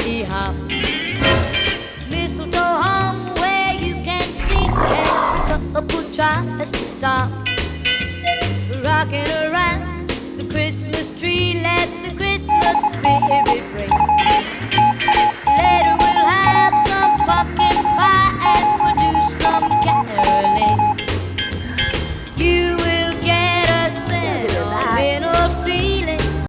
hippity hop. Mistletoe hung where you can see, and the couple tries to stop. Rocking around the Christmas tree, let the